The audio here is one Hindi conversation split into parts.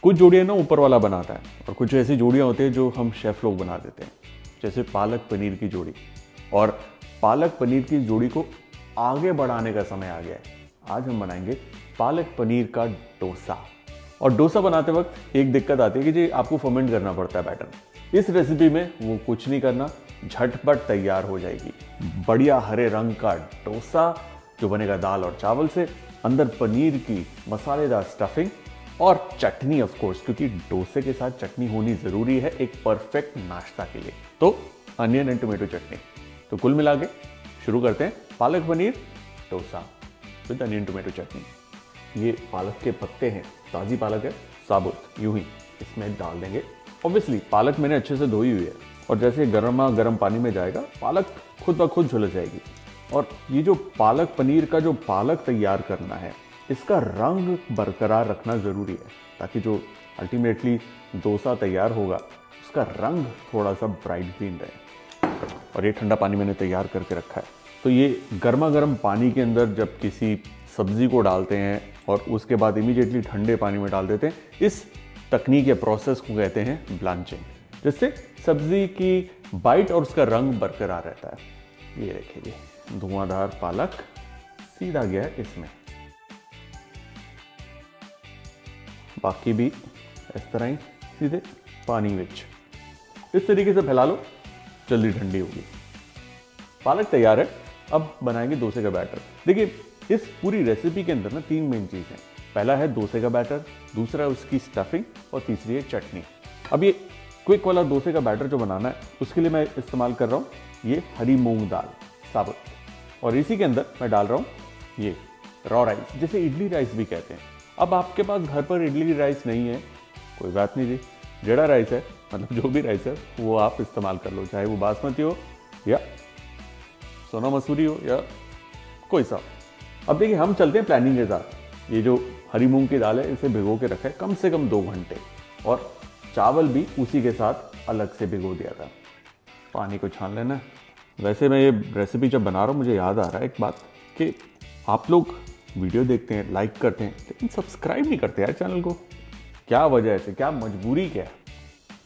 कुछ जोड़ियाँ ना ऊपर वाला बनाता है और कुछ ऐसी जोड़ियाँ होती हैं जो हम शेफ लोग बना देते हैं, जैसे पालक पनीर की जोड़ी। और पालक पनीर की जोड़ी को आगे बढ़ाने का समय आ गया है। आज हम बनाएंगे पालक पनीर का डोसा। और डोसा बनाते वक्त एक दिक्कत आती है कि जी आपको फर्मेंट करना पड़ता है बैटर। इस रेसिपी में वो कुछ नहीं करना, झटपट तैयार हो जाएगी बढ़िया हरे रंग का डोसा जो बनेगा दाल और चावल से। अंदर पनीर की मसालेदार स्टफिंग और चटनी ऑफ कोर्स, क्योंकि डोसे के साथ चटनी होनी जरूरी है एक परफेक्ट नाश्ता के लिए। तो अनियन एंड टोमेटो चटनी। तो कुल मिला के शुरू करते हैं palak paneer dosa with onion tomato chutney. ये पालक के पत्ते हैं, ताज़ी पालक है, साबुत यूं ही इसमें डाल देंगे। ऑब्वियसली पालक मैंने अच्छे से धोई हुई है और जैसे गर्म पानी में जाएगा पालक खुद ब खुद झुलस जाएगी। और ये जो पालक पनीर का जो पालक तैयार करना है, इसका रंग बरकरार रखना ज़रूरी है ताकि जो अल्टीमेटली डोसा तैयार होगा उसका रंग थोड़ा सा ब्राइट ग्रीन रहे। और ये ठंडा पानी मैंने तैयार करके रखा है। तो ये गर्म पानी के अंदर जब किसी सब्ज़ी को डालते हैं और उसके बाद इमीडिएटली ठंडे पानी में डाल देते हैं, इस तकनीक या प्रोसेस को कहते हैं ब्लांचिंग, जिससे सब्ज़ी की बाइट और उसका रंग बरकरार रहता है। ये देखिए धुआंधार पालक सीधा गया है इसमें, बाकी भी इस तरह ही सीधे पानी में इस तरीके से फैला लो, जल्दी ठंडी होगी। पालक तैयार है। अब बनाएंगे डोसे का बैटर। देखिए इस पूरी रेसिपी के अंदर ना 3 मेन चीज़ हैं। पहला है डोसे का बैटर, दूसरा है उसकी स्टफिंग और तीसरी है चटनी। अब ये क्विक वाला डोसे का बैटर जो बनाना है उसके लिए मैं इस्तेमाल कर रहा हूँ ये हरी मूंग दाल साबुत, और इसी के अंदर मैं डाल रहा हूँ ये रॉ राइस, जिसे इडली राइस भी कहते हैं। अब आपके पास घर पर इडली राइस नहीं है, कोई बात नहीं जी, जेड़ा राइस है, मतलब जो भी राइस है वो आप इस्तेमाल कर लो, चाहे वो बासमती हो या सोना मसूरी हो या कोई सा। अब देखिए हम चलते हैं प्लानिंग के साथ। ये जो हरी मूंग की दाल है इसे भिगो के रखा है कम से कम 2 घंटे, और चावल भी उसी के साथ अलग से भिगो दिया था। पानी को छान लेना। वैसे मैं ये रेसिपी जब बना रहा हूँ मुझे याद आ रहा है एक बात कि आप लोग वीडियो देखते हैं, लाइक करते हैं, लेकिन सब्सक्राइब नहीं करते यार चैनल को। क्या वजह है, क्या मजबूरी क्या है?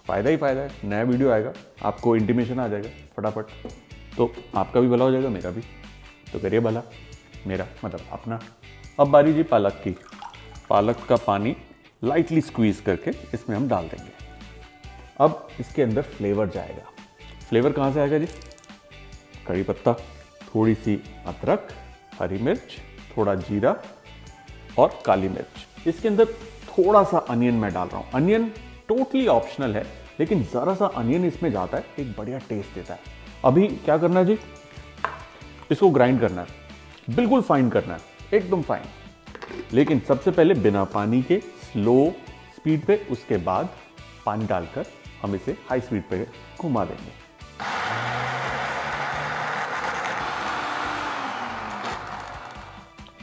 फ़ायदा ही फ़ायदा है। नया वीडियो आएगा आपको इंटीमेशन आ जाएगा फटाफट, तो आपका भी भला हो जाएगा, मेरा भी। तो करिए भला, मेरा मतलब अपना। अब बारी जी पालक की। पालक का पानी लाइटली स्क्वीज़ करके इसमें हम डाल देंगे। अब इसके अंदर फ्लेवर जाएगा। फ्लेवर कहाँ से आएगा जी? कड़ी पत्ता, थोड़ी सी अदरक, हरी मिर्च, थोड़ा जीरा और काली मिर्च। इसके अंदर थोड़ा सा अनियन मैं डाल रहा हूँ। अनियन टोटली ऑप्शनल है, लेकिन ज़रा सा अनियन इसमें जाता है, एक बढ़िया टेस्ट देता है। अभी क्या करना है जी? इसको ग्राइंड करना है, बिल्कुल फाइन करना है, एकदम फाइन। लेकिन सबसे पहले बिना पानी के स्लो स्पीड पे, उसके बाद पानी डालकर हम इसे हाई स्पीड पे घुमा देंगे।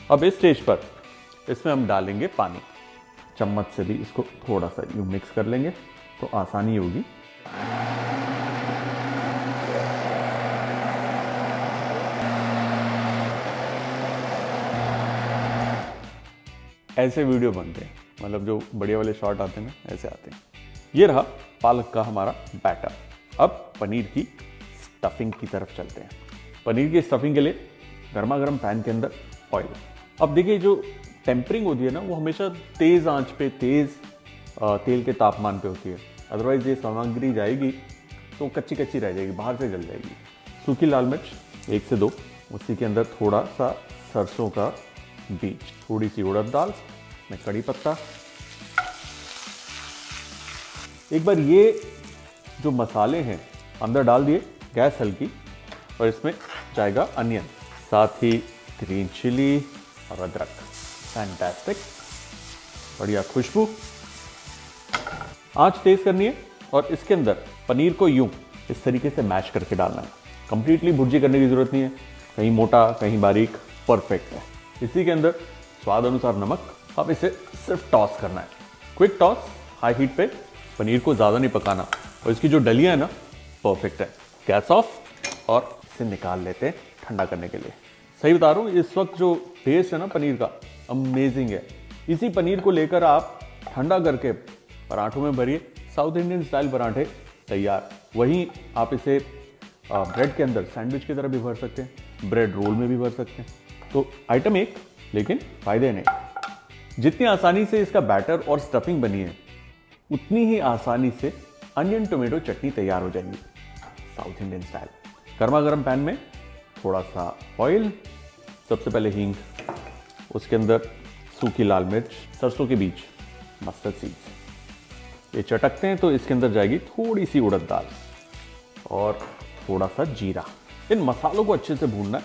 अब इस स्टेज पर इसमें हम डालेंगे पानी। चम्मच से भी इसको थोड़ा सा यूं मिक्स कर लेंगे तो आसानी होगी। ऐसे वीडियो बनते हैं, मतलब जो बढ़िया वाले शॉट आते हैं ना, ऐसे आते हैं। ये रहा पालक का हमारा बैटर। अब पनीर की स्टफिंग की तरफ चलते हैं। पनीर की स्टफिंग के लिए गर्मा गर्म पैन के अंदर ऑयल। अब देखिए जो टेम्परिंग होती है ना वो हमेशा तेज़ आंच पे, तेज़ तेल के तापमान पे होती है, अदरवाइज ये सामग्री जाएगी तो कच्ची कच्ची रह जाएगी, बाहर से जल जाएगी। सूखी लाल मिर्च 1 से 2, उसी के अंदर थोड़ा सा सरसों का बीज, थोड़ी सी उड़द दाल, में कड़ी पत्ता। एक बार ये जो मसाले हैं अंदर डाल दिए, गैस हल्की, और इसमें जाएगा अनियन, साथ ही ग्रीन चिली और अदरक। फैंटास्टिक, बढ़िया खुशबू। आंच तेज करनी है और इसके अंदर पनीर को यूं इस तरीके से मैश करके डालना है। कंप्लीटली भुर्जी करने की जरूरत नहीं है, कहीं मोटा कहीं बारीक, परफेक्ट है। इसी के अंदर स्वाद अनुसार नमक। अब इसे सिर्फ टॉस करना है, क्विक टॉस, हाई हीट पे। पनीर को ज़्यादा नहीं पकाना, और इसकी जो डलियाँ है ना परफेक्ट है। गैस ऑफ और इसे निकाल लेते हैं ठंडा करने के लिए। सही बता रहा हूँ, इस वक्त जो टेस्ट है ना पनीर का, अमेजिंग है। इसी पनीर को लेकर आप ठंडा करके पराठों में भरिए, साउथ इंडियन स्टाइल पराठे तैयार। वहीं आप इसे ब्रेड के अंदर सैंडविच की तरह भी भर सकते हैं, ब्रेड रोल में भी भर सकते हैं। तो आइटम एक, लेकिन फायदे नहीं। जितनी आसानी से इसका बैटर और स्टफिंग बनी है, उतनी ही आसानी से अनियन टोमेटो चटनी तैयार हो जाएगी साउथ इंडियन स्टाइल। गर्मा गर्म पैन में थोड़ा सा ऑयल, सबसे पहले हींग, उसके अंदर सूखी लाल मिर्च, सरसों के बीज, मस्टर्ड सीड्स। ये चटकते हैं तो इसके अंदर जाएगी थोड़ी सी उड़द दाल और थोड़ा सा जीरा। इन मसालों को अच्छे से भूनना है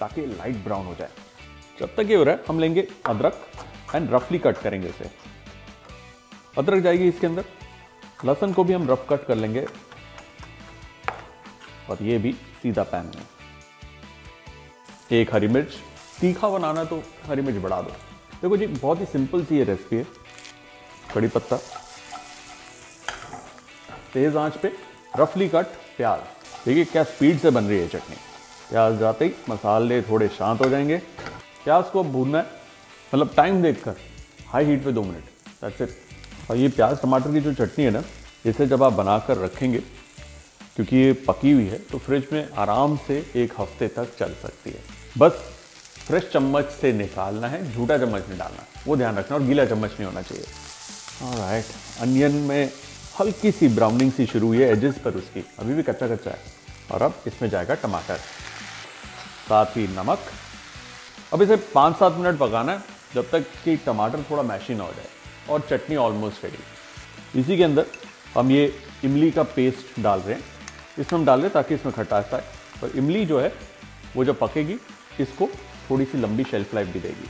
ताकि लाइट ब्राउन हो जाए। जब तक ये हो रहा है हम लेंगे अदरक एंड रफली कट करेंगे इसे। अदरक जाएगी इसके अंदर, लहसुन को भी हम रफ कट कर लेंगे और ये भी सीधा पैन में। एक हरी मिर्च, तीखा बनाना तो हरी मिर्च बढ़ा दो। देखो जी, बहुत ही सिंपल सी ये रेसिपी है। कड़ी पत्ता, तेज आंच पे रफली कट प्याज। देखिए क्या स्पीड से बन रही है चटनी। प्याज जाते ही मसाले थोड़े शांत हो जाएंगे। प्याज को भूनना है, मतलब टाइम देखकर हाई हीट पे 2 मिनट, दैट्स इट। और ये प्याज टमाटर की जो चटनी है ना, इसे जब आप बनाकर रखेंगे, क्योंकि ये पकी हुई है, तो फ्रिज में आराम से 1 हफ्ते तक चल सकती है। बस फ्रेश चम्मच से निकालना है, झूठा चम्मच नहीं डालना, वो ध्यान रखना, और गीला चम्मच नहीं होना चाहिए। ऑलराइट, अनियन में हल्की सी ब्राउनिंग सी शुरू हुई है एजेस पर उसकी, अभी भी कच्चा कच्चा है। और अब इसमें जाएगा टमाटर, साथ ही नमक। अब इसे 5-7 मिनट पकाना है, जब तक कि टमाटर थोड़ा मैशी ना हो जाए और चटनी ऑलमोस्ट रेडी। इसी के अंदर हम ये इमली का पेस्ट डाल रहे हैं। इसमें हम डाल रहे हैं ताकि इसमें खटास आए, और इमली जो है वो जब पकेगी इसको थोड़ी सी लंबी शेल्फ लाइफ भी देगी।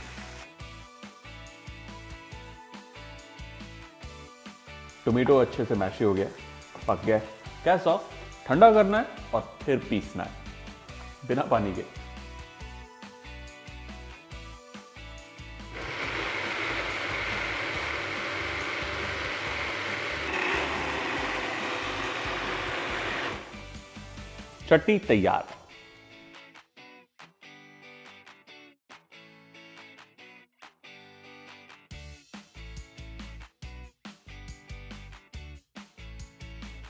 टोमेटो अच्छे से मैशी हो गया, पक गया। गैस ऑफ, ठंडा करना है और फिर पीसना है बिना पानी के। चटनी तैयार।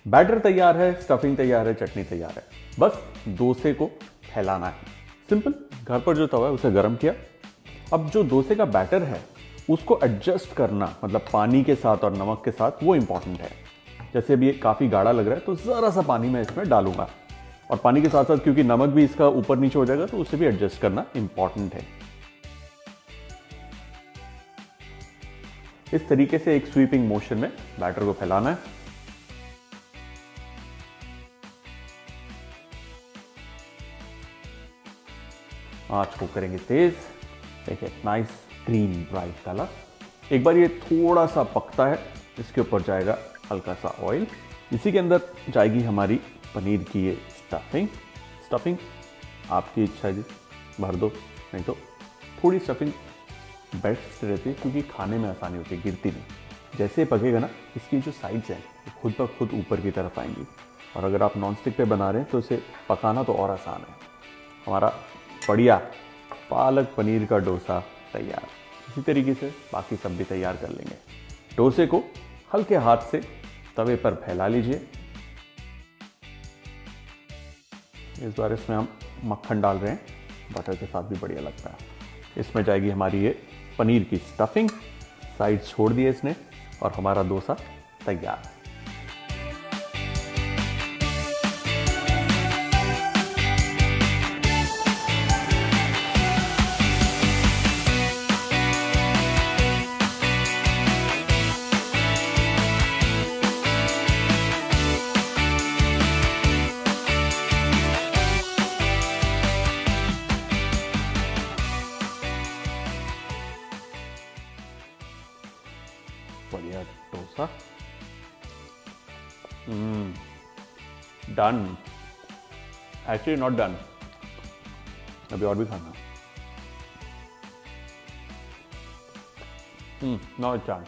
बैटर तैयार है, स्टफिंग तैयार है, चटनी तैयार है। बस डोसे को फैलाना है। सिंपल, घर पर जो तवा है उसे गर्म किया। अब जो डोसे का बैटर है उसको एडजस्ट करना, मतलब पानी के साथ और नमक के साथ, वो इंपॉर्टेंट है। जैसे अभी ये काफी गाढ़ा लग रहा है तो जरा सा पानी मैं इसमें डालूंगा, और पानी के साथ साथ क्योंकि नमक भी इसका ऊपर नीचे हो जाएगा तो उसे भी एडजस्ट करना इंपॉर्टेंट है। इस तरीके से एक स्वीपिंग मोशन में बैटर को फैलाना है। आंच को करेंगे तेज। देखिए नाइस ग्रीन ब्राइट कलर। एक बार ये थोड़ा सा पकता है, इसके ऊपर जाएगा हल्का सा ऑयल। इसी के अंदर जाएगी हमारी पनीर की ये स्टफिंग आपकी इच्छा जी, भर दो, नहीं तो थोड़ी स्टफिंग बेस्ट रहती है क्योंकि खाने में आसानी होती है, गिरती नहीं। जैसे पकेगा ना, इसकी जो साइड्स हैं खुद ब खुद ऊपर की तरफ आएंगी। और अगर आप नॉन स्टिक पे बना रहे हैं तो इसे पकाना तो और आसान है। हमारा बढ़िया पालक पनीर का डोसा तैयार। इसी तरीके से बाकी सब भी तैयार कर लेंगे। डोसे को हल्के हाथ से तवे पर फैला लीजिए। इस बार इसमें हम मक्खन डाल रहे हैं, बटर के साथ भी बढ़िया लगता है। इसमें जाएगी हमारी ये पनीर की स्टफिंग, साइड छोड़ दिए इसने, और हमारा डोसा तैयार। बढ़िया dosa done. Actually not done, अभी और भी खाना। Now it's done.